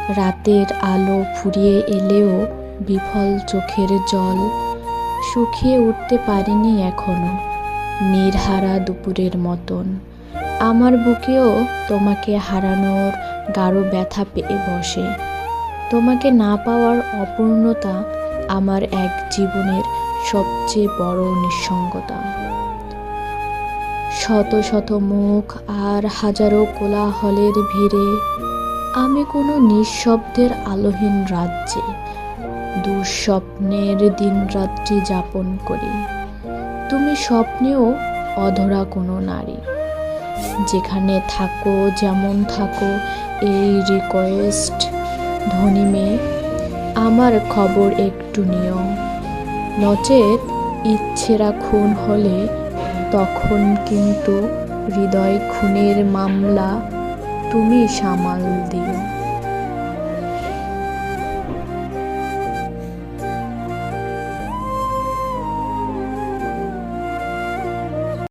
রাতের আলো ফুরিয়ে এলেও বিফল চোখের জল শুকিয়ে উঠতে পারিনি এখনো, নির্হারা দুপুরের মতন। আমার বুকেও তোমাকে হারানোর গাঢ় ব্যথা পেয়ে বসে। তোমাকে না পাওয়ার অপূর্ণতা আমার এক জীবনের সবচেয়ে বড় নিঃসঙ্গতা। শত শত মুখ আর হাজারো কোলাহলের ভিড়ে আমি কোনো নিঃশব্দের আলোহীন রাজ্যে দুঃস্বপ্নের দিনরাত্রি যাপন করি। তুমি স্বপ্নেও অধরা কোনো নারী। যেখানে থাকো, যেমন থাকো, এই রিকোয়েস্ট, ধনী মেয়ে, আমার খবর একটু নিও। নচেত ইচ্ছেরা খুন হলে তখন কিন্তু হৃদয় খুনের মামলা তুমি সামাল দিও।